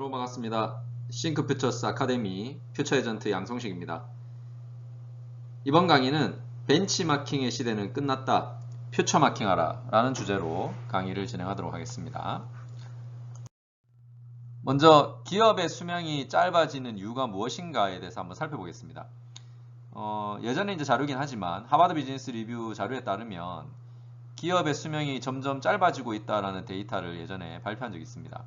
여러분 반갑습니다. 싱크퓨처스 아카데미 퓨처 에전트 양성식입니다. 이번 강의는 벤치마킹의 시대는 끝났다. 퓨처마킹하라 라는 주제로 강의를 진행하도록 하겠습니다. 먼저 기업의 수명이 짧아지는 이유가 무엇인가에 대해서 한번 살펴보겠습니다. 예전에 이제 자료긴 하지만 하버드 비즈니스 리뷰 자료에 따르면 기업의 수명이 점점 짧아지고 있다라는 데이터를 예전에 발표한 적이 있습니다.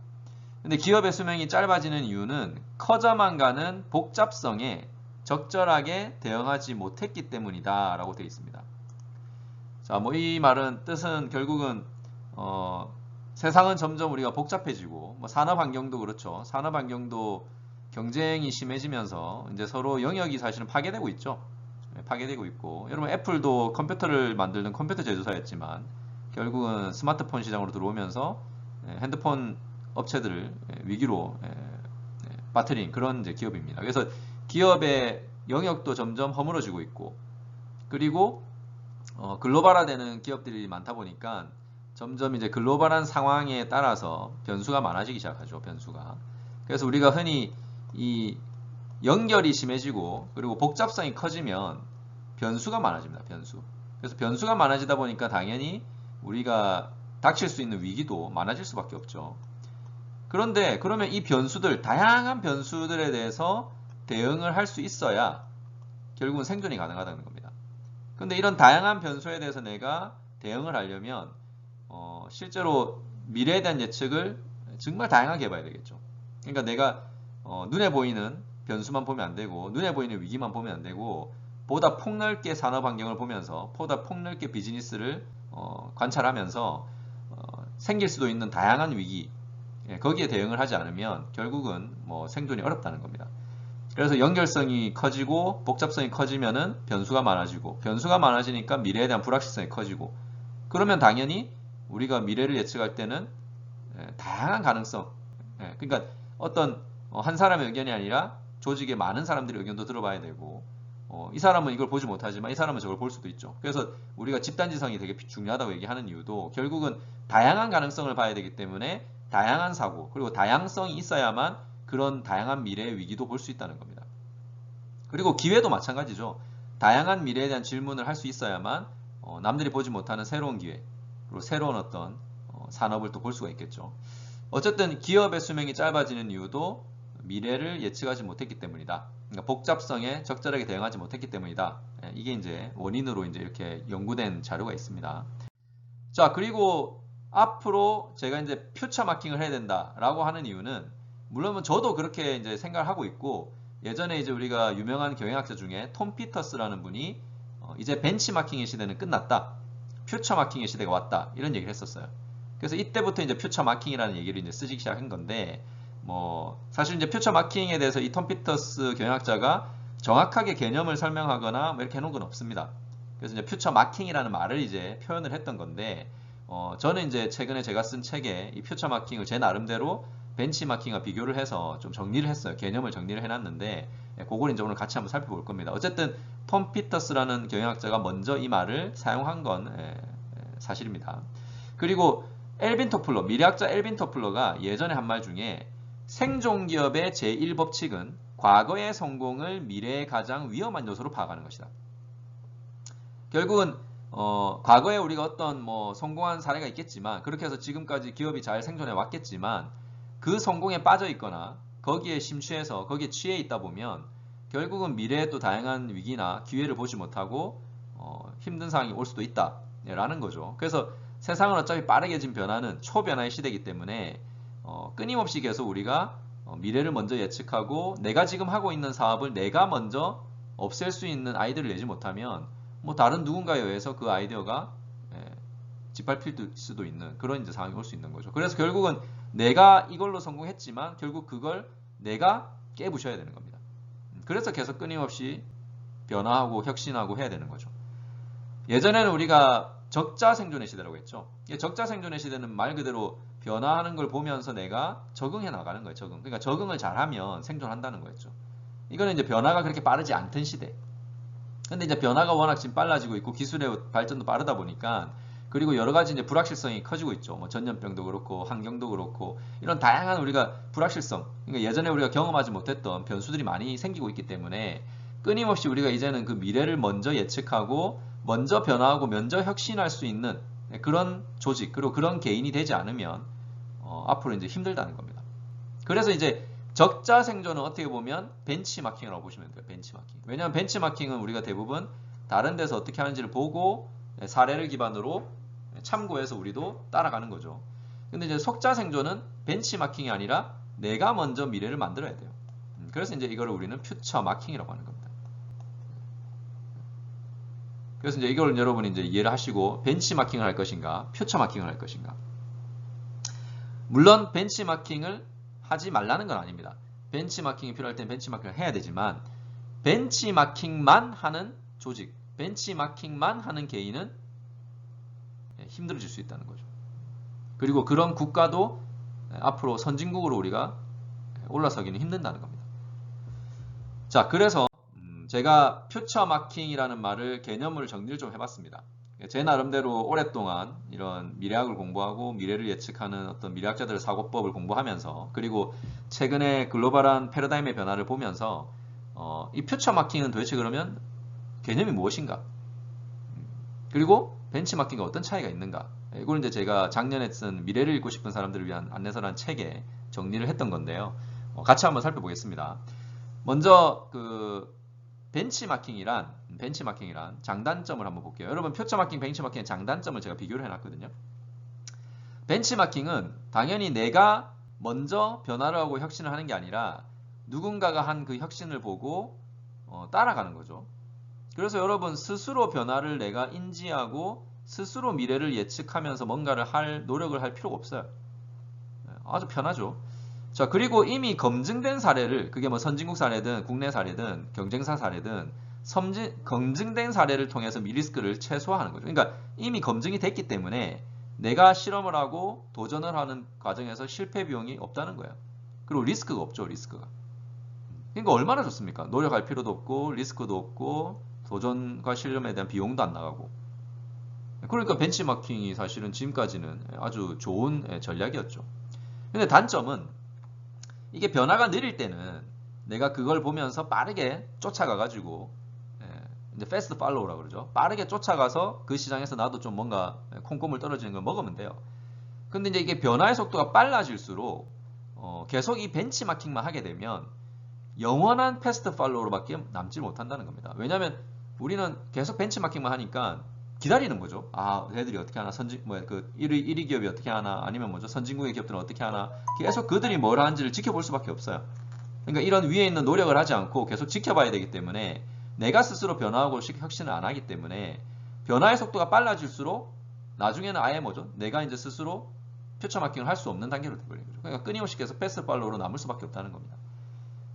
근데 기업의 수명이 짧아지는 이유는 커져만 가는 복잡성에 적절하게 대응하지 못했기 때문이다 라고 되어 있습니다. 자, 뭐 이 말은 뜻은 결국은 세상은 점점 우리가 복잡해지고 뭐 산업 환경도 그렇죠. 산업 환경도 경쟁이 심해지면서 이제 서로 영역이 사실은 파괴되고 있죠. 파괴되고 있고, 여러분 애플도 컴퓨터를 만들던 컴퓨터 제조사였지만 결국은 스마트폰 시장으로 들어오면서 핸드폰 업체들을 위기로 빠뜨린 그런 이제 기업입니다. 그래서 기업의 영역도 점점 허물어지고 있고, 그리고 글로벌화되는 기업들이 많다 보니까 점점 이제 글로벌한 상황에 따라서 변수가 많아지기 시작하죠. 변수가. 그래서 우리가 흔히 이 연결이 심해지고 그리고 복잡성이 커지면 변수가 많아집니다. 변수. 그래서 변수가 많아지다 보니까 당연히 우리가 닥칠 수 있는 위기도 많아질 수밖에 없죠. 그런데 그러면 이 변수들, 다양한 변수들에 대해서 대응을 할 수 있어야 결국은 생존이 가능하다는 겁니다. 근데 이런 다양한 변수에 대해서 내가 대응을 하려면 실제로 미래에 대한 예측을 정말 다양하게 해봐야 되겠죠. 그러니까 내가 눈에 보이는 변수만 보면 안 되고, 눈에 보이는 위기만 보면 안 되고, 보다 폭넓게 산업 환경을 보면서 보다 폭넓게 비즈니스를 관찰하면서 생길 수도 있는 다양한 위기, 거기에 대응을 하지 않으면 결국은 뭐 생존이 어렵다는 겁니다. 그래서 연결성이 커지고 복잡성이 커지면은 변수가 많아지고, 변수가 많아지니까 미래에 대한 불확실성이 커지고, 그러면 당연히 우리가 미래를 예측할 때는 다양한 가능성, 그러니까 어떤 한 사람의 의견이 아니라 조직의 많은 사람들의 의견도 들어봐야 되고, 이 사람은 이걸 보지 못하지만 이 사람은 저걸 볼 수도 있죠. 그래서 우리가 집단지성이 되게 중요하다고 얘기하는 이유도 결국은 다양한 가능성을 봐야 되기 때문에 다양한 사고, 그리고 다양성이 있어야만 그런 다양한 미래의 위기도 볼 수 있다는 겁니다. 그리고 기회도 마찬가지죠. 다양한 미래에 대한 질문을 할 수 있어야만 남들이 보지 못하는 새로운 기회, 그리고 새로운 어떤 산업을 또 볼 수가 있겠죠. 어쨌든 기업의 수명이 짧아지는 이유도 미래를 예측하지 못했기 때문이다. 그러니까 복잡성에 적절하게 대응하지 못했기 때문이다. 이게 이제 원인으로 이제 이렇게 연구된 자료가 있습니다. 자, 그리고 앞으로 제가 이제 퓨처 마킹을 해야 된다라고 하는 이유는, 물론 저도 그렇게 이제 생각을 하고 있고, 예전에 이제 우리가 유명한 경영학자 중에 톰 피터스라는 분이 이제 벤치마킹의 시대는 끝났다, 퓨처 마킹의 시대가 왔다, 이런 얘기를 했었어요. 그래서 이때부터 이제 퓨처 마킹이라는 얘기를 이제 쓰기 시작한 건데, 뭐 사실 이제 퓨처 마킹에 대해서 이 톰 피터스 경영학자가 정확하게 개념을 설명하거나 뭐 이렇게 해놓은 건 없습니다. 그래서 이제 퓨처 마킹이라는 말을 이제 표현을 했던 건데, 저는 이제 최근에 제가 쓴 책에 이 퓨처 마킹을 제 나름대로 벤치마킹과 비교를 해서 좀 정리를 했어요. 개념을 정리를 해놨는데, 그걸 이제 오늘 같이 한번 살펴볼 겁니다. 어쨌든 톰 피터스라는 경영학자가 먼저 이 말을 사용한 건 사실입니다. 그리고 엘빈 토플러, 미래학자 엘빈 토플러가 예전에 한 말 중에 생존기업의 제1법칙은 과거의 성공을 미래의 가장 위험한 요소로 파악하는 것이다. 결국은 과거에 우리가 어떤 뭐 성공한 사례가 있겠지만, 그렇게 해서 지금까지 기업이 잘 생존해 왔겠지만, 그 성공에 빠져 있거나 거기에 심취해서 거기에 취해 있다 보면 결국은 미래에 또 다양한 위기나 기회를 보지 못하고 힘든 상황이 올 수도 있다라는 거죠. 그래서 세상은 어차피 빠르게 지금 변하는 초변화의 시대이기 때문에 끊임없이 계속 우리가 미래를 먼저 예측하고, 내가 지금 하고 있는 사업을 내가 먼저 없앨 수 있는 아이디어를 내지 못하면 뭐 다른 누군가에 의해서 그 아이디어가 짓밟힐 수도 있는 그런 이제 상황이 올 수 있는 거죠. 그래서 결국은 내가 이걸로 성공했지만 결국 그걸 내가 깨부셔야 되는 겁니다. 그래서 계속 끊임없이 변화하고 혁신하고 해야 되는 거죠. 예전에는 우리가 적자 생존의 시대라고 했죠. 적자 생존의 시대는 말 그대로 변화하는 걸 보면서 내가 적응해 나가는 거예요. 적응. 그러니까 적응을 잘하면 생존한다는 거였죠. 이거는 이제 변화가 그렇게 빠르지 않던 시대. 근데 이제 변화가 워낙 지금 빨라지고 있고 기술의 발전도 빠르다 보니까 그리고 여러 가지 이제 불확실성이 커지고 있죠. 뭐 전염병도 그렇고 환경도 그렇고 이런 다양한 우리가 불확실성, 그러니까 예전에 우리가 경험하지 못했던 변수들이 많이 생기고 있기 때문에 끊임없이 우리가 이제는 그 미래를 먼저 예측하고 먼저 변화하고 먼저 혁신할 수 있는 그런 조직 그리고 그런 개인이 되지 않으면 앞으로 이제 힘들다는 겁니다. 그래서 이제 적자 생존은 어떻게 보면 벤치마킹이라고 보시면 돼요. 벤치마킹. 왜냐하면 벤치마킹은 우리가 대부분 다른 데서 어떻게 하는지를 보고 사례를 기반으로 참고해서 우리도 따라가는 거죠. 근데 이제 속자 생존은 벤치마킹이 아니라 내가 먼저 미래를 만들어야 돼요. 그래서 이제 이거를 우리는 퓨처 마킹이라고 하는 겁니다. 그래서 이제 이걸 여러분이 이제 이해를 하시고 벤치마킹을 할 것인가, 퓨처 마킹을 할 것인가. 물론 벤치마킹을 하지 말라는 건 아닙니다. 벤치마킹이 필요할 땐 벤치마킹을 해야 되지만 벤치마킹만 하는 조직, 벤치마킹만 하는 개인은 힘들어질 수 있다는 거죠. 그리고 그런 국가도 앞으로 선진국으로 우리가 올라서기는 힘든다는 겁니다. 자, 그래서 제가 퓨처 마킹이라는 말을 개념을 정리를 좀 해봤습니다. 제 나름대로 오랫동안 이런 미래학을 공부하고 미래를 예측하는 어떤 미래학자들의 사고법을 공부하면서 그리고 최근에 글로벌한 패러다임의 변화를 보면서 이 퓨처 마킹은 도대체 그러면 개념이 무엇인가? 그리고 벤치마킹과 어떤 차이가 있는가? 이걸 이제 제가 작년에 쓴 미래를 읽고 싶은 사람들을 위한 안내서라는 책에 정리를 했던 건데요. 같이 한번 살펴보겠습니다. 먼저 그 벤치마킹이란 장단점을 한번 볼게요. 여러분 퓨처마킹, 벤치마킹의 장단점을 제가 비교를 해놨거든요. 벤치마킹은 당연히 내가 먼저 변화를 하고 혁신을 하는 게 아니라 누군가가 한 그 혁신을 보고 따라가는 거죠. 그래서 여러분 스스로 변화를 내가 인지하고 스스로 미래를 예측하면서 뭔가를 할 노력을 할 필요가 없어요. 아주 편하죠. 자, 그리고 이미 검증된 사례를 그게 뭐 선진국 사례든 국내 사례든 경쟁사 사례든 검증된 사례를 통해서 미리스크를 최소화하는 거죠. 그러니까 이미 검증이 됐기 때문에 내가 실험을 하고 도전을 하는 과정에서 실패 비용이 없다는 거예요. 그리고 리스크가 없죠, 리스크가. 그러니까 얼마나 좋습니까? 노력할 필요도 없고 리스크도 없고 도전과 실험에 대한 비용도 안 나가고. 그러니까 벤치마킹이 사실은 지금까지는 아주 좋은 전략이었죠. 근데 단점은 이게 변화가 느릴 때는 내가 그걸 보면서 빠르게 쫓아가가지고 이제 패스트 팔로우라고 그러죠. 빠르게 쫓아가서 그 시장에서 나도 좀 뭔가 콩고물 떨어지는 걸 먹으면 돼요. 근데 이제 이게 변화의 속도가 빨라질수록 계속 이 벤치마킹만 하게 되면 영원한 패스트 팔로우로밖에 남지 못한다는 겁니다. 왜냐하면 우리는 계속 벤치마킹만 하니까 기다리는 거죠. 아, 애들이 어떻게 하나, 1위 기업이 어떻게 하나, 아니면 뭐죠, 선진국의 기업들은 어떻게 하나, 계속 그들이 뭘 하는지를 지켜볼 수밖에 없어요. 그러니까 이런 위에 있는 노력을 하지 않고 계속 지켜봐야 되기 때문에 내가 스스로 변화하고 혁신을 안 하기 때문에 변화의 속도가 빨라질수록 나중에는 아예 뭐죠, 내가 이제 스스로 퓨처 마킹을 할 수 없는 단계로 되버리는 거죠. 그러니까 끊임없이 계속 패스트 팔로우로 남을 수밖에 없다는 겁니다.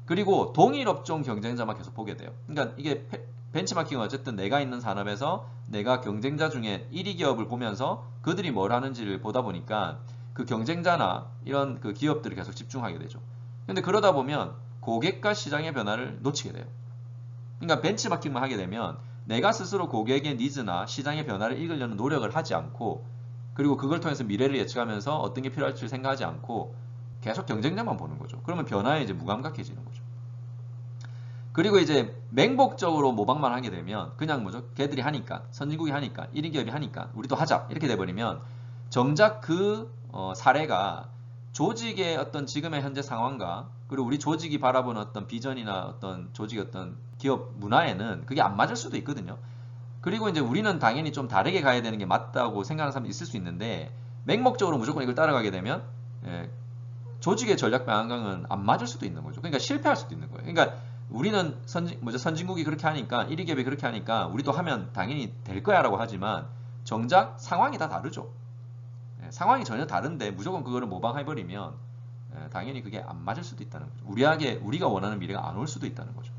그리고 동일 업종 경쟁자만 계속 보게 돼요. 그러니까 이게 벤치마킹은 어쨌든 내가 있는 산업에서 내가 경쟁자 중에 1위 기업을 보면서 그들이 뭘 하는지를 보다 보니까 그 경쟁자나 이런 그 기업들을 계속 집중하게 되죠. 근데 그러다 보면 고객과 시장의 변화를 놓치게 돼요. 그러니까 벤치마킹만 하게 되면 내가 스스로 고객의 니즈나 시장의 변화를 읽으려는 노력을 하지 않고 그리고 그걸 통해서 미래를 예측하면서 어떤 게 필요할지 생각하지 않고 계속 경쟁자만 보는 거죠. 그러면 변화에 이제 무감각해지는 거죠. 그리고 이제 맹목적으로 모방만 하게 되면 그냥 뭐죠? 걔들이 하니까, 선진국이 하니까, 1위 기업이 하니까 우리도 하자 이렇게 돼버리면 정작 그 사례가 조직의 어떤 지금의 현재 상황과 그리고 우리 조직이 바라보는 어떤 비전이나 어떤 조직의 어떤 기업 문화에는 그게 안 맞을 수도 있거든요. 그리고 이제 우리는 당연히 좀 다르게 가야 되는 게 맞다고 생각하는 사람이 있을 수 있는데 맹목적으로 무조건 이걸 따라가게 되면 조직의 전략 방향은 안 맞을 수도 있는 거죠. 그러니까 실패할 수도 있는 거예요. 그러니까 우리는 선진국이 그렇게 하니까 1위 기업이 그렇게 하니까 우리도 하면 당연히 될 거야 라고 하지만 정작 상황이 다 다르죠. 상황이 전혀 다른데 무조건 그거를 모방해버리면 당연히 그게 안 맞을 수도 있다는 거죠. 우리가 원하는 미래가 안 올 수도 있다는 거죠.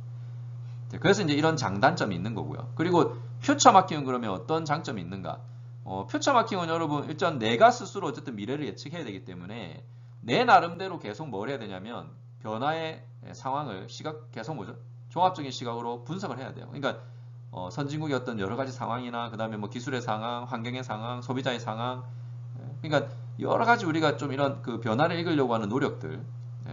그래서 이제 이런 장단점이 있는 거고요. 그리고 퓨처 마킹은 그러면 어떤 장점이 있는가? 퓨처 마킹은 여러분 일단 내가 스스로 어쨌든 미래를 예측해야 되기 때문에 내 나름대로 계속 뭘 해야 되냐면 변화의 상황을 계속 뭐죠? 종합적인 시각으로 분석을 해야 돼요. 그러니까 선진국의 어떤 여러 가지 상황이나 그 다음에 뭐 기술의 상황, 환경의 상황, 소비자의 상황, 그러니까 여러 가지 우리가 좀 이런 그 변화를 읽으려고 하는 노력들,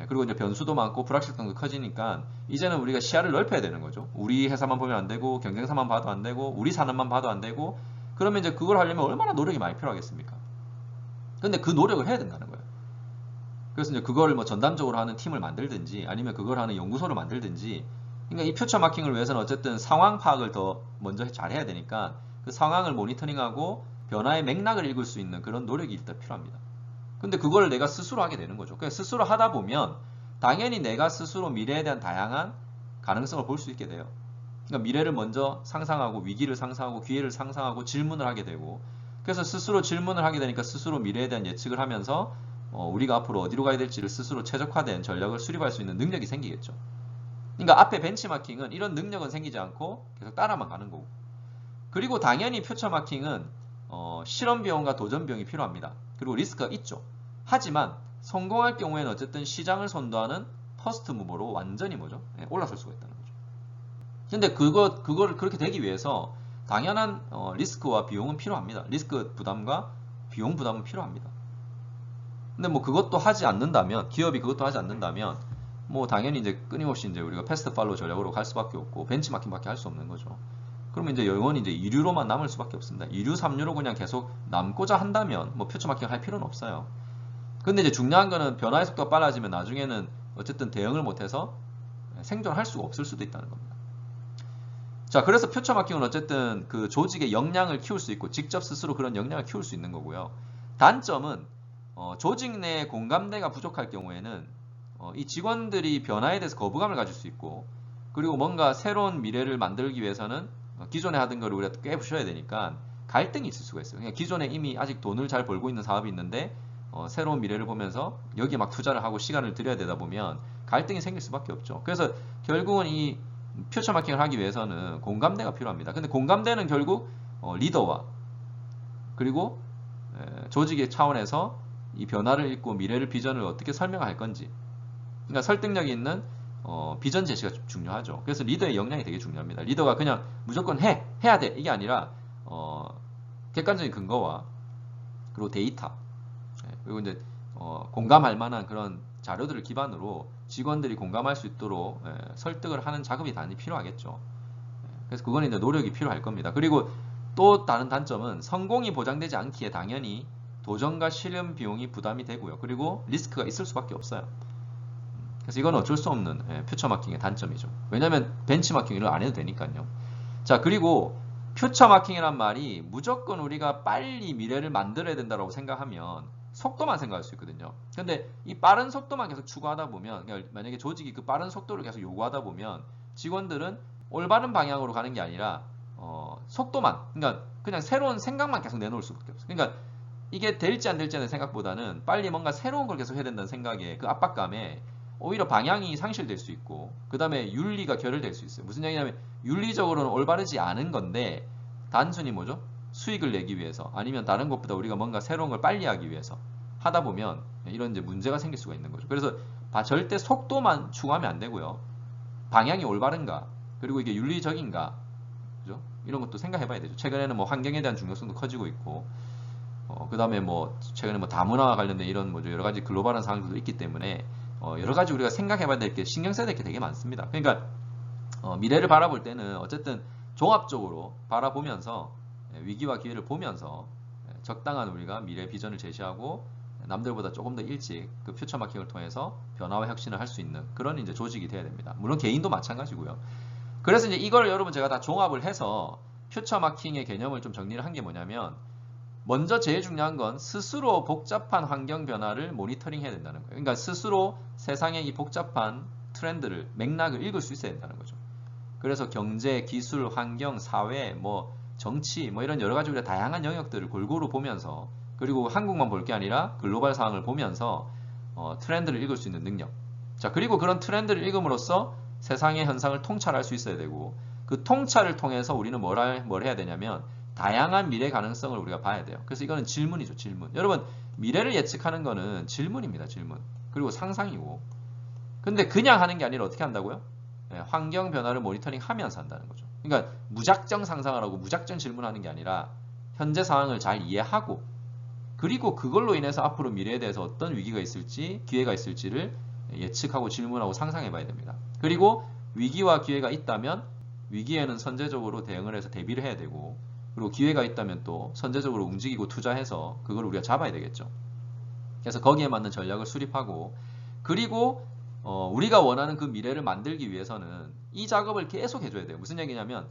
그리고 이제 변수도 많고 불확실성도 커지니까 이제는 우리가 시야를 넓혀야 되는 거죠. 우리 회사만 보면 안 되고 경쟁사만 봐도 안 되고 우리 산업만 봐도 안 되고 그러면 이제 그걸 하려면 얼마나 노력이 많이 필요하겠습니까? 근데 그 노력을 해야 된다는 거예요. 그래서 이제 그걸 뭐 전담적으로 하는 팀을 만들든지 아니면 그걸 하는 연구소를 만들든지 그러니까 이 퓨처 마킹을 위해서는 어쨌든 상황 파악을 더 먼저 잘 해야 되니까 그 상황을 모니터링하고 변화의 맥락을 읽을 수 있는 그런 노력이 일단 필요합니다. 근데 그걸 내가 스스로 하게 되는 거죠. 그래서 스스로 하다 보면 당연히 내가 스스로 미래에 대한 다양한 가능성을 볼 수 있게 돼요. 그러니까 미래를 먼저 상상하고 위기를 상상하고 기회를 상상하고 질문을 하게 되고 그래서 스스로 질문을 하게 되니까 스스로 미래에 대한 예측을 하면서 우리가 앞으로 어디로 가야 될지를 스스로 최적화된 전략을 수립할 수 있는 능력이 생기겠죠. 그러니까 앞에 벤치마킹은 이런 능력은 생기지 않고 계속 따라만 가는 거고 그리고 당연히 퓨처 마킹은 실험 비용과 도전 비용이 필요합니다. 그리고 리스크가 있죠. 하지만 성공할 경우에는 어쨌든 시장을 선도하는 퍼스트 무버로 완전히 뭐죠? 올라설 수가 있다는 거죠. 근데 그거를 그렇게 되기 위해서 당연한 리스크와 비용은 필요합니다. 리스크 부담과 비용 부담은 필요합니다. 근데 뭐 그것도 하지 않는다면 기업이 그것도 하지 않는다면 뭐 당연히 이제 끊임없이 이제 우리가 패스트 팔로우 전략으로 갈 수밖에 없고 벤치마킹밖에 할 수 없는 거죠. 그러면 이제 영원히 이제 2류로만 남을 수밖에 없습니다. 2류, 3류로 그냥 계속 남고자 한다면 뭐 퓨처 마킹 할 필요는 없어요. 근데 이제 중요한 거는 변화의 속도가 빨라지면 나중에는 어쨌든 대응을 못해서 생존할 수가 없을 수도 있다는 겁니다. 자, 그래서 퓨처 마킹은 어쨌든 그 조직의 역량을 키울 수 있고 직접 스스로 그런 역량을 키울 수 있는 거고요. 단점은 조직 내 공감대가 부족할 경우에는 이 직원들이 변화에 대해서 거부감을 가질 수 있고 그리고 뭔가 새로운 미래를 만들기 위해서는 기존에 하던 거를 우리가 깨부셔야 되니까 갈등이 있을 수가 있어요. 그냥 기존에 이미 아직 돈을 잘 벌고 있는 사업이 있는데 새로운 미래를 보면서 여기에 막 투자를 하고 시간을 들여야 되다 보면 갈등이 생길 수밖에 없죠. 그래서 결국은 이 퓨처 마킹을 하기 위해서는 공감대가 필요합니다. 근데 공감대는 결국 리더와 그리고 조직의 차원에서 이 변화를 읽고 미래를 비전을 어떻게 설명할 건지 그러니까 설득력이 있는 비전 제시가 중요하죠. 그래서 리더의 역량이 되게 중요합니다. 리더가 그냥 무조건 해야 돼 이게 아니라 객관적인 근거와 그리고 데이터 그리고 이제 공감할 만한 그런 자료들을 기반으로 직원들이 공감할 수 있도록 설득을 하는 작업이 당연히 필요하겠죠. 그래서 그건 이제 노력이 필요할 겁니다. 그리고 또 다른 단점은 성공이 보장되지 않기에 당연히 도전과 실험 비용이 부담이 되고요. 그리고 리스크가 있을 수밖에 없어요. 그래서 이건 어쩔 수 없는 퓨처 마킹의 단점이죠. 왜냐하면 벤치마킹을 안 해도 되니까요. 자, 그리고 퓨처 마킹이란 말이 무조건 우리가 빨리 미래를 만들어야 된다고 생각하면 속도만 생각할 수 있거든요. 근데 이 빠른 속도만 계속 추구하다 보면 그러니까 만약에 조직이 그 빠른 속도를 계속 요구하다 보면 직원들은 올바른 방향으로 가는 게 아니라 속도만 그러니까 그냥 새로운 생각만 계속 내놓을 수밖에 없어요. 그러니까 이게 될지 안 될지 하는 생각보다는 빨리 뭔가 새로운 걸 계속 해야 된다는 생각에 그 압박감에 오히려 방향이 상실될 수 있고 그 다음에 윤리가 결여될 수 있어요. 무슨 얘기냐면 윤리적으로는 올바르지 않은 건데 단순히 뭐죠? 수익을 내기 위해서 아니면 다른 것보다 우리가 뭔가 새로운 걸 빨리 하기 위해서 하다 보면 이런 이제 문제가 생길 수가 있는 거죠. 그래서 절대 속도만 추구하면 안 되고요. 방향이 올바른가 그리고 이게 윤리적인가 그죠? 이런 것도 생각해 봐야 되죠. 최근에는 뭐 환경에 대한 중요성도 커지고 있고 그 다음에 뭐 최근에 뭐 다문화와 관련된 이런 뭐죠 여러 가지 글로벌한 상황들도 있기 때문에 여러 가지 우리가 생각해 봐야 될 게 신경 써야 될 게 되게 많습니다. 그러니까 미래를 바라볼 때는 어쨌든 종합적으로 바라보면서 위기와 기회를 보면서 적당한 우리가 미래 비전을 제시하고 남들보다 조금 더 일찍 그 퓨처 마킹을 통해서 변화와 혁신을 할 수 있는 그런 이제 조직이 돼야 됩니다. 물론 개인도 마찬가지고요. 그래서 이제 이걸 여러분 제가 다 종합을 해서 퓨처 마킹의 개념을 좀 정리를 한 게 뭐냐면 먼저 제일 중요한 건 스스로 복잡한 환경 변화를 모니터링 해야 된다는 거예요. 그러니까 스스로 세상의 이 복잡한 트렌드를, 맥락을 읽을 수 있어야 된다는 거죠. 그래서 경제, 기술, 환경, 사회, 뭐 정치, 뭐 이런 여러 가지 우리가 다양한 영역들을 골고루 보면서 그리고 한국만 볼 게 아니라 글로벌 상황을 보면서 트렌드를 읽을 수 있는 능력. 자, 그리고 그런 트렌드를 읽음으로써 세상의 현상을 통찰할 수 있어야 되고 그 통찰을 통해서 우리는 뭘 해야 되냐면 다양한 미래 가능성을 우리가 봐야 돼요. 그래서 이거는 질문이죠, 질문. 여러분, 미래를 예측하는 거는 질문입니다, 질문. 그리고 상상이고. 근데 그냥 하는 게 아니라 어떻게 한다고요? 환경 변화를 모니터링 하면서 한다는 거죠. 그러니까 무작정 상상하라고 무작정 질문하는 게 아니라 현재 상황을 잘 이해하고 그리고 그걸로 인해서 앞으로 미래에 대해서 어떤 위기가 있을지 기회가 있을지를 예측하고 질문하고 상상해 봐야 됩니다. 그리고 위기와 기회가 있다면 위기에는 선제적으로 대응을 해서 대비를 해야 되고 그리고 기회가 있다면 또 선제적으로 움직이고 투자해서 그걸 우리가 잡아야 되겠죠. 그래서 거기에 맞는 전략을 수립하고 그리고 우리가 원하는 그 미래를 만들기 위해서는 이 작업을 계속 해줘야 돼요. 무슨 얘기냐면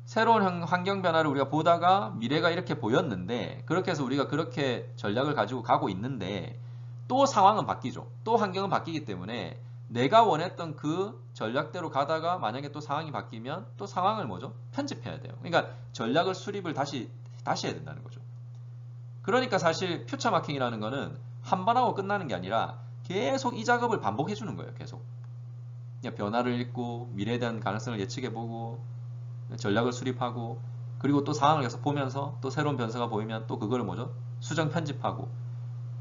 새로운 환경 변화를 우리가 보다가 미래가 이렇게 보였는데 그렇게 해서 우리가 그렇게 전략을 가지고 가고 있는데 또 상황은 바뀌죠. 또 환경은 바뀌기 때문에 내가 원했던 그 전략대로 가다가 만약에 또 상황이 바뀌면 또 상황을 뭐죠? 편집해야 돼요. 그러니까 전략을 수립을 다시 해야 된다는 거죠. 그러니까 사실 퓨처 마킹이라는 거는 한 번 하고 끝나는 게 아니라 계속 이 작업을 반복해 주는 거예요. 계속. 그냥 변화를 읽고 미래에 대한 가능성을 예측해 보고 전략을 수립하고 그리고 또 상황을 계속 보면서 또 새로운 변수가 보이면 또 그거를 뭐죠? 수정 편집하고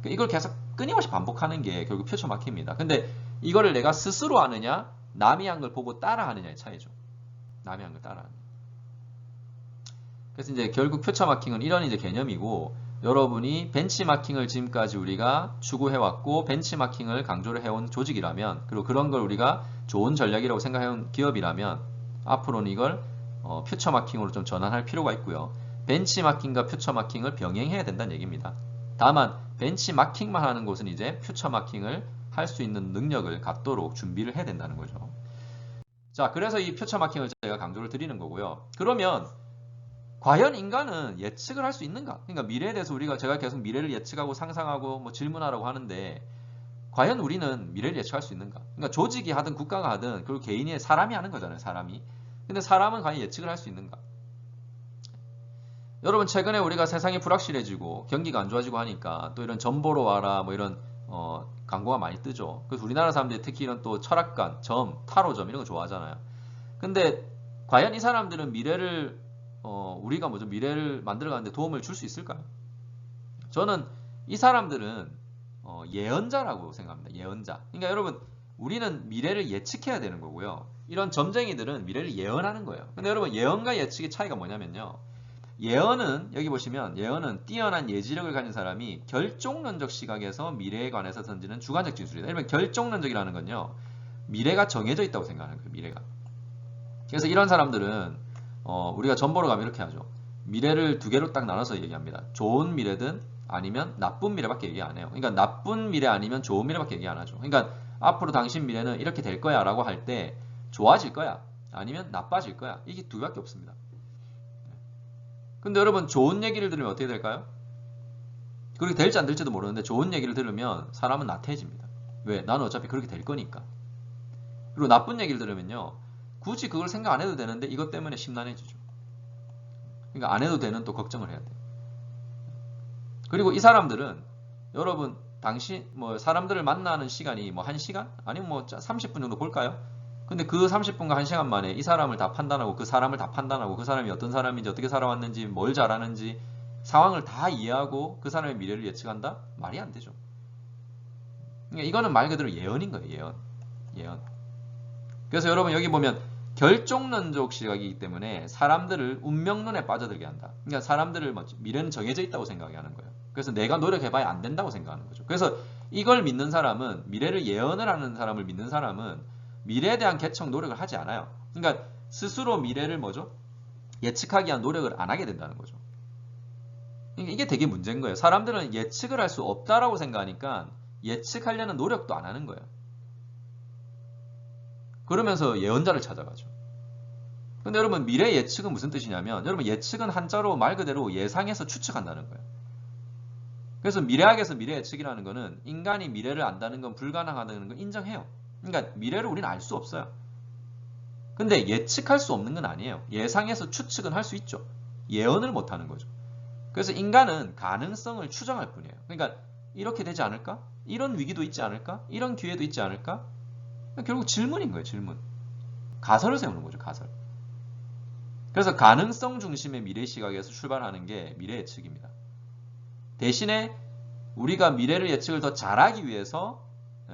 이걸 계속 끊임없이 반복하는 게 결국 퓨처 마킹입니다. 근데 이거를 내가 스스로 하느냐 남이 한 걸 보고 따라 하느냐의 차이죠. 남이 한 걸 따라 하느냐. 그래서 이제 결국 퓨처 마킹은 이런 이제 개념이고 여러분이 벤치마킹을 지금까지 우리가 추구해왔고 벤치마킹을 강조를 해온 조직이라면 그리고 그런 걸 우리가 좋은 전략이라고 생각해온 기업이라면 앞으로는 이걸 퓨처마킹으로 좀 전환할 필요가 있고요. 벤치마킹과 퓨처마킹을 병행해야 된다는 얘기입니다. 다만 벤치마킹만 하는 곳은 이제 퓨처마킹을 할 수 있는 능력을 갖도록 준비를 해야 된다는 거죠. 자, 그래서 이 퓨처마킹을 제가 강조를 드리는 거고요. 그러면 과연 인간은 예측을 할 수 있는가? 그러니까 미래에 대해서 제가 계속 미래를 예측하고 상상하고 뭐 질문하라고 하는데 과연 우리는 미래를 예측할 수 있는가? 그러니까 조직이 하든 국가가 하든 그리고 개인이 사람이 하는 거잖아요. 사람이. 근데 사람은 과연 예측을 할 수 있는가? 여러분 최근에 우리가 세상이 불확실해지고 경기가 안 좋아지고 하니까 또 이런 점보러 와라 뭐 이런 광고가 많이 뜨죠. 그래서 우리나라 사람들이 특히 이런 또 철학관, 타로점 이런 거 좋아하잖아요. 근데 과연 이 사람들은 우리가 미래를 만들어가는데 도움을 줄 수 있을까요? 저는 이 사람들은 예언자라고 생각합니다. 예언자. 그러니까 여러분 우리는 미래를 예측해야 되는 거고요. 이런 점쟁이들은 미래를 예언하는 거예요. 근데 여러분 예언과 예측의 차이가 뭐냐면요. 예언은 여기 보시면 예언은 뛰어난 예지력을 가진 사람이 결정론적 시각에서 미래에 관해서 던지는 주관적 진술이다. 여러분 결정론적이라는 건요. 미래가 정해져 있다고 생각하는 거예요. 미래가. 그래서 이런 사람들은 우리가 점 보러 가면 이렇게 하죠. 미래를 두 개로 딱 나눠서 얘기합니다. 좋은 미래든 아니면 나쁜 미래밖에 얘기 안 해요. 그러니까 나쁜 미래 아니면 좋은 미래밖에 얘기 안 하죠. 그러니까 앞으로 당신 미래는 이렇게 될 거야 라고 할 때 좋아질 거야 아니면 나빠질 거야 이게 두 개밖에 없습니다. 근데 여러분 좋은 얘기를 들으면 어떻게 될까요? 그렇게 될지 안 될지도 모르는데 좋은 얘기를 들으면 사람은 나태해집니다. 왜? 나는 어차피 그렇게 될 거니까. 그리고 나쁜 얘기를 들으면요. 굳이 그걸 생각 안 해도 되는데 이것 때문에 심란해지죠. 그러니까 안 해도 되는 또 걱정을 해야 돼요. 그리고 이 사람들은 여러분 사람들을 만나는 시간이 뭐 1시간? 아니면 뭐 30분 정도 볼까요? 근데 그 30분과 1시간 만에 이 사람을 다 판단하고 그 사람을 다 판단하고 그 사람이 어떤 사람인지 어떻게 살아왔는지 뭘 잘하는지 상황을 다 이해하고 그 사람의 미래를 예측한다? 말이 안 되죠. 그러니까 이거는 말 그대로 예언인 거예요. 예언. 그래서 여러분 여기 보면 결정론적 시각이기 때문에 사람들을 운명론에 빠져들게 한다. 그러니까 사람들을 미래는 정해져 있다고 생각하게 하는 거예요. 그래서 내가 노력해봐야 안 된다고 생각하는 거죠. 그래서 이걸 믿는 사람은 미래를 예언을 하는 사람을 믿는 사람은 미래에 대한 개척 노력을 하지 않아요. 그러니까 스스로 미래를 예측하기 위한 노력을 안 하게 된다는 거죠. 그러니까 이게 되게 문제인 거예요. 사람들은 예측을 할 수 없다라고 생각하니까 예측하려는 노력도 안 하는 거예요. 그러면서 예언자를 찾아가죠. 근데 여러분 미래 예측은 무슨 뜻이냐면 여러분 예측은 한자로 말 그대로 예상해서 추측한다는 거예요. 그래서 미래학에서 미래 예측이라는 거는 인간이 미래를 안다는 건 불가능하다는 걸 인정해요. 그러니까 미래를 우리는 알 수 없어요. 근데 예측할 수 없는 건 아니에요. 예상해서 추측은 할 수 있죠. 예언을 못하는 거죠. 그래서 인간은 가능성을 추정할 뿐이에요. 그러니까 이렇게 되지 않을까? 이런 위기도 있지 않을까? 이런 기회도 있지 않을까? 결국 질문인 거예요. 질문. 가설을 세우는 거죠. 가설. 그래서 가능성 중심의 미래 시각에서 출발하는 게 미래 예측입니다. 대신에 우리가 미래를 예측을 더 잘하기 위해서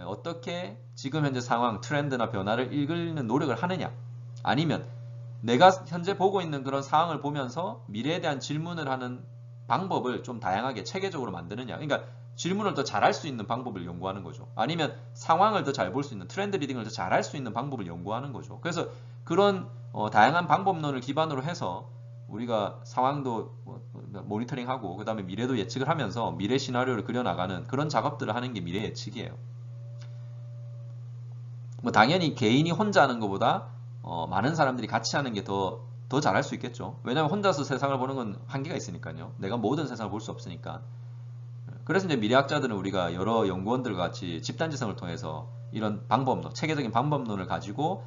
어떻게 지금 현재 상황, 트렌드나 변화를 읽는 노력을 하느냐 아니면 내가 현재 보고 있는 그런 상황을 보면서 미래에 대한 질문을 하는 방법을 좀 다양하게 체계적으로 만드느냐. 그러니까 질문을 더 잘할 수 있는 방법을 연구하는 거죠. 아니면 상황을 더 잘 볼 수 있는 트렌드 리딩을 더 잘할 수 있는 방법을 연구하는 거죠. 그래서 그런 다양한 방법론을 기반으로 해서 우리가 상황도 모니터링하고 그 다음에 미래도 예측을 하면서 미래 시나리오를 그려나가는 그런 작업들을 하는 게 미래 예측이에요. 뭐 당연히 개인이 혼자 하는 것보다 많은 사람들이 같이 하는 게 더 잘할 수 있겠죠. 왜냐하면 혼자서 세상을 보는 건 한계가 있으니까요. 내가 모든 세상을 볼 수 없으니까. 그래서 이제 미래학자들은 우리가 여러 연구원들과 같이 집단지성을 통해서 이런 방법론, 체계적인 방법론을 가지고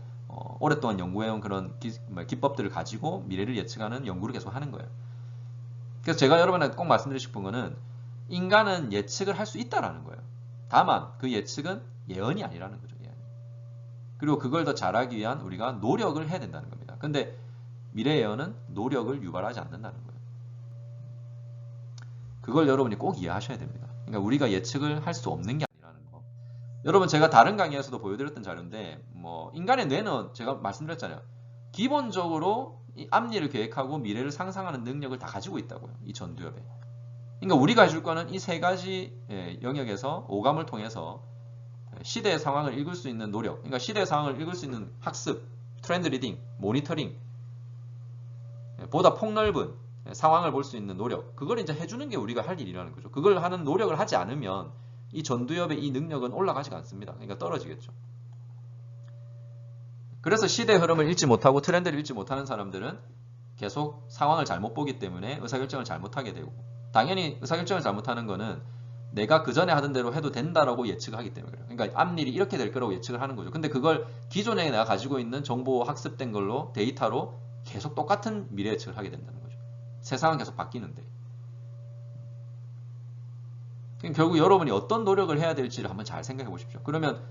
오랫동안 연구해온 그런 기법들을 가지고 미래를 예측하는 연구를 계속 하는 거예요. 그래서 제가 여러분한테 꼭 말씀드리고 싶은 거는 인간은 예측을 할 수 있다라는 거예요. 다만 그 예측은 예언이 아니라는 거죠. 예언. 그리고 그걸 더 잘하기 위한 우리가 노력을 해야 된다는 겁니다. 근데 미래 예언은 노력을 유발하지 않는다는 거예요. 그걸 여러분이 꼭 이해하셔야 됩니다. 그러니까 우리가 예측을 할 수 없는 게 아니라는 거. 여러분 제가 다른 강의에서도 보여드렸던 자료인데 뭐 인간의 뇌는 제가 말씀드렸잖아요. 기본적으로 이 앞일을 계획하고 미래를 상상하는 능력을 다 가지고 있다고요. 이 전두엽에. 그러니까 우리가 해줄 거는 이 세 가지 영역에서 오감을 통해서 시대의 상황을 읽을 수 있는 노력, 그러니까 시대의 상황을 읽을 수 있는 학습, 트렌드 리딩, 모니터링, 보다 폭넓은 상황을 볼 수 있는 노력, 그걸 이제 해주는 게 우리가 할 일이라는 거죠. 그걸 하는 노력을 하지 않으면 이 전두엽의 이 능력은 올라가지가 않습니다. 그러니까 떨어지겠죠. 그래서 시대의 흐름을 읽지 못하고 트렌드를 읽지 못하는 사람들은 계속 상황을 잘못 보기 때문에 의사결정을 잘못하게 되고, 당연히 의사결정을 잘못하는 거는 내가 그 전에 하던 대로 해도 된다라고 예측을 하기 때문에 그래요. 그러니까 앞일이 이렇게 될 거라고 예측을 하는 거죠. 근데 그걸 기존에 내가 가지고 있는 정보 학습된 걸로 데이터로 계속 똑같은 미래 예측을 하게 된다는 거죠. 세상은 계속 바뀌는데. 결국 여러분이 어떤 노력을 해야 될지를 한번 잘 생각해 보십시오. 그러면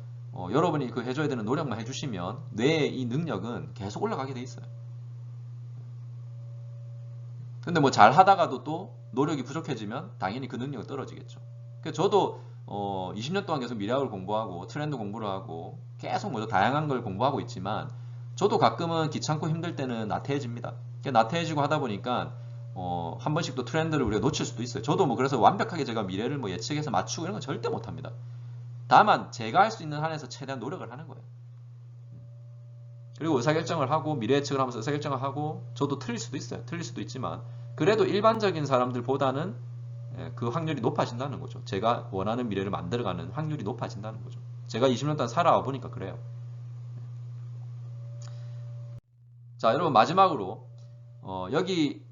여러분이 그 해줘야 되는 노력만 해주시면 뇌의 이 능력은 계속 올라가게 돼 있어요. 근데 뭐 잘 하다가도 또 노력이 부족해지면 당연히 그 능력은 떨어지겠죠. 그래서 저도 20년 동안 계속 미래학을 공부하고 트렌드 공부를 하고 계속 뭐 다양한 걸 공부하고 있지만 저도 가끔은 귀찮고 힘들 때는 나태해집니다. 나태해지고 하다 보니까 한 번씩 또 트렌드를 우리가 놓칠 수도 있어요. 저도 뭐 그래서 완벽하게 제가 미래를 뭐 예측해서 맞추고 이런 건 절대 못합니다. 다만 제가 할 수 있는 한에서 최대한 노력을 하는 거예요. 그리고 의사결정을 하고 미래 예측을 하면서 의사결정을 하고 저도 틀릴 수도 있어요. 틀릴 수도 있지만 그래도 일반적인 사람들보다는 그 확률이 높아진다는 거죠. 제가 원하는 미래를 만들어가는 확률이 높아진다는 거죠. 제가 20년 동안 살아와 보니까 그래요. 자, 여러분 마지막으로 여기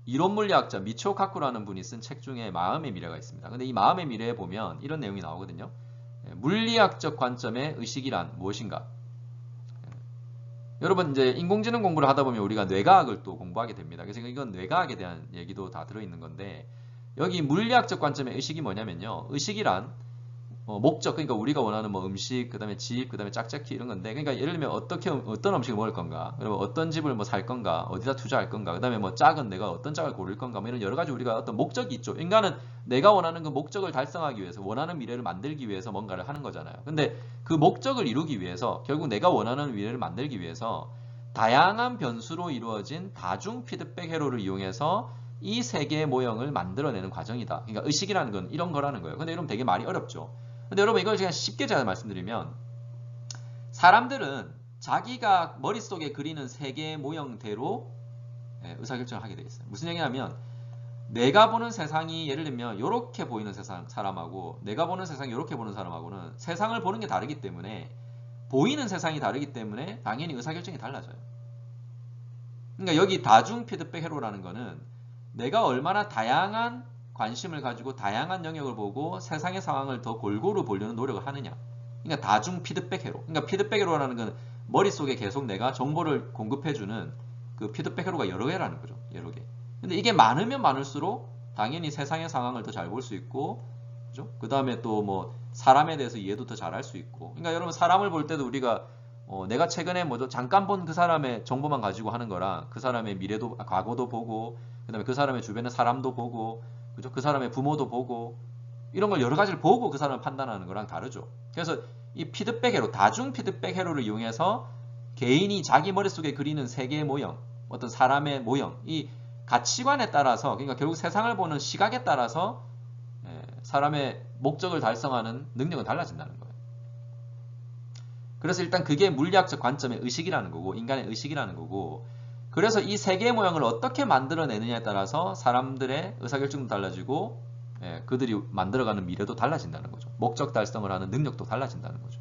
이론물리학자 미치오 카쿠라는 분이 쓴 책 중에 마음의 미래가 있습니다. 근데 이 마음의 미래에 보면 이런 내용이 나오거든요. 물리학적 관점의 의식이란 무엇인가? 여러분 이제 인공지능 공부를 하다 보면 우리가 뇌과학을 또 공부하게 됩니다. 그래서 이건 뇌과학에 대한 얘기도 다 들어있는 건데 여기 물리학적 관점의 의식이 뭐냐면요. 의식이란 목적, 그러니까 우리가 원하는 뭐 음식, 그 다음에 집, 그 다음에 짝짝이 이런 건데, 그러니까 예를 들면 어떤 음식을 먹을 건가, 그리고 어떤 집을 뭐 살 건가, 어디다 투자할 건가, 그 다음에 뭐 짝은 내가 어떤 짝을 고를 건가, 뭐 이런 여러 가지 우리가 어떤 목적이 있죠. 인간은 내가 원하는 그 목적을 달성하기 위해서, 원하는 미래를 만들기 위해서 뭔가를 하는 거잖아요. 근데 그 목적을 이루기 위해서, 결국 내가 원하는 미래를 만들기 위해서 다양한 변수로 이루어진 다중 피드백 회로를 이용해서 이 세 개의 모형을 만들어내는 과정이다. 그러니까 의식이라는 건 이런 거라는 거예요. 근데 여러분 되게 말이 어렵죠. 근데 여러분 이걸 그냥 쉽게 제가 말씀드리면 사람들은 자기가 머릿속에 그리는 세 개의 모형대로 의사결정을 하게 되어 있어요. 무슨 얘기냐면 내가 보는 세상이 예를 들면 이렇게 보이는 사람하고 내가 보는 세상이 이렇게 보는 사람하고는 세상을 보는 게 다르기 때문에 보이는 세상이 다르기 때문에 당연히 의사결정이 달라져요. 그러니까 여기 다중 피드백 회로라는 거는 내가 얼마나 다양한 관심을 가지고 다양한 영역을 보고 세상의 상황을 더 골고루 보려는 노력을 하느냐. 그러니까 다중 피드백 회로. 그러니까 피드백 회로라는 건 머릿속에 계속 내가 정보를 공급해주는 그 피드백 회로가 여러 개라는 거죠. 여러 개. 근데 이게 많으면 많을수록 당연히 세상의 상황을 더 잘 볼 수 있고, 그죠? 그 다음에 또 뭐 사람에 대해서 이해도 더 잘 할 수 있고. 그러니까 여러분 사람을 볼 때도 우리가 내가 최근에 뭐죠? 잠깐 본 그 사람의 정보만 가지고 하는 거랑 그 사람의 미래도, 과거도 보고, 그 다음에 그 사람의 주변의 사람도 보고, 그죠? 그 사람의 부모도 보고 이런 걸 여러 가지를 보고 그 사람을 판단하는 거랑 다르죠. 그래서 이 피드백 회로, 다중 피드백 회로를 이용해서 개인이 자기 머릿속에 그리는 세계의 모형, 어떤 사람의 모형, 이 가치관에 따라서, 그러니까 결국 세상을 보는 시각에 따라서 사람의 목적을 달성하는 능력은 달라진다는 거예요. 그래서 일단 그게 물리학적 관점의 의식이라는 거고, 인간의 의식이라는 거고, 그래서 이 세계의 모형을 어떻게 만들어내느냐에 따라서 사람들의 의사결정도 달라지고, 그들이 만들어가는 미래도 달라진다는 거죠. 목적 달성을 하는 능력도 달라진다는 거죠.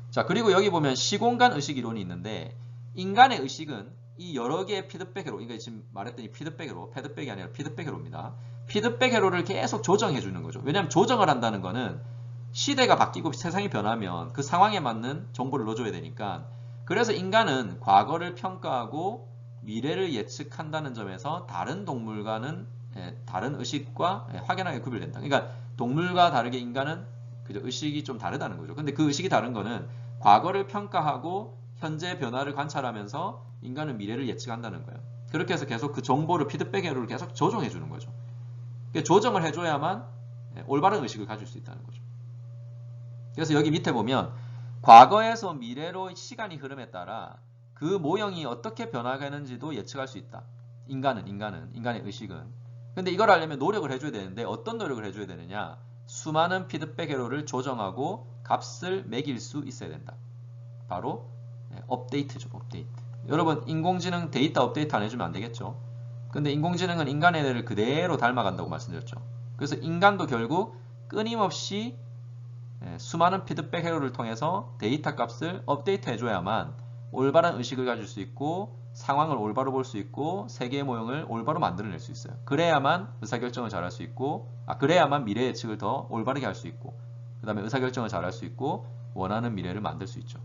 자, 그리고 여기 보면 시공간 의식 이론이 있는데, 인간의 의식은 이 여러 개의 피드백 회로, 그러니까 지금 말했던 이 피드백 회로, 패드백이 아니라 피드백 회로입니다. 피드백 회로를 계속 조정해 주는 거죠. 왜냐하면 조정을 한다는 거는 시대가 바뀌고 세상이 변하면 그 상황에 맞는 정보를 넣어줘야 되니까, 그래서 인간은 과거를 평가하고 미래를 예측한다는 점에서 다른 동물과는 다른 의식과 확연하게 구별된다. 그러니까 동물과 다르게 인간은 그저 의식이 좀 다르다는 거죠. 근데 그 의식이 다른 거는 과거를 평가하고 현재 변화를 관찰하면서 인간은 미래를 예측한다는 거예요. 그렇게 해서 계속 그 정보를 피드백 회로를 계속 조정해 주는 거죠. 그러니까 조정을 해줘야만 올바른 의식을 가질 수 있다는 거죠. 그래서 여기 밑에 보면 과거에서 미래로 시간이 흐름에 따라 그 모형이 어떻게 변화하는지도 예측할 수 있다. 인간의 의식은. 근데 이걸 하려면 노력을 해줘야 되는데 어떤 노력을 해줘야 되느냐? 수많은 피드백 회로를 조정하고 값을 매길 수 있어야 된다. 바로 업데이트죠. 업데이트. 여러분 인공지능 데이터 업데이트 안 해주면 안 되겠죠. 근데 인공지능은 인간의 뇌를 그대로 닮아간다고 말씀드렸죠. 그래서 인간도 결국 끊임없이 수많은 피드백 회로를 통해서 데이터 값을 업데이트 해줘야만 올바른 의식을 가질 수 있고 상황을 올바로 볼 수 있고 세계의 모형을 올바로 만들어낼 수 있어요. 그래야만 의사결정을 잘할 수 있고 그래야만 미래 예측을 더 올바르게 할 수 있고 그 다음에 의사결정을 잘할 수 있고 원하는 미래를 만들 수 있죠.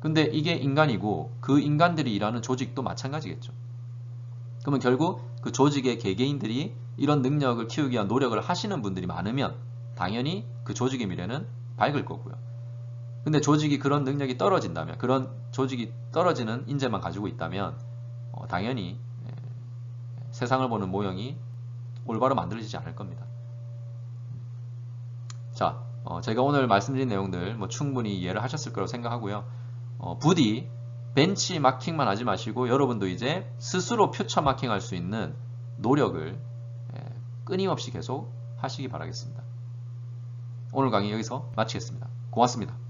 근데 이게 인간이고 그 인간들이 일하는 조직도 마찬가지겠죠. 그러면 결국 그 조직의 개개인들이 이런 능력을 키우기 위한 노력을 하시는 분들이 많으면 당연히 그 조직의 미래는 밝을 거고요. 근데 조직이 그런 능력이 떨어진다면, 그런 조직이 떨어지는 인재만 가지고 있다면 당연히 세상을 보는 모형이 올바로 만들어지지 않을 겁니다. 자, 제가 오늘 말씀드린 내용들 충분히 이해를 하셨을 거라고 생각하고요. 부디 벤치 마킹만 하지 마시고 여러분도 이제 스스로 퓨처 마킹할 수 있는 노력을 끊임없이 계속 하시기 바라겠습니다. 오늘 강의 여기서 마치겠습니다. 고맙습니다.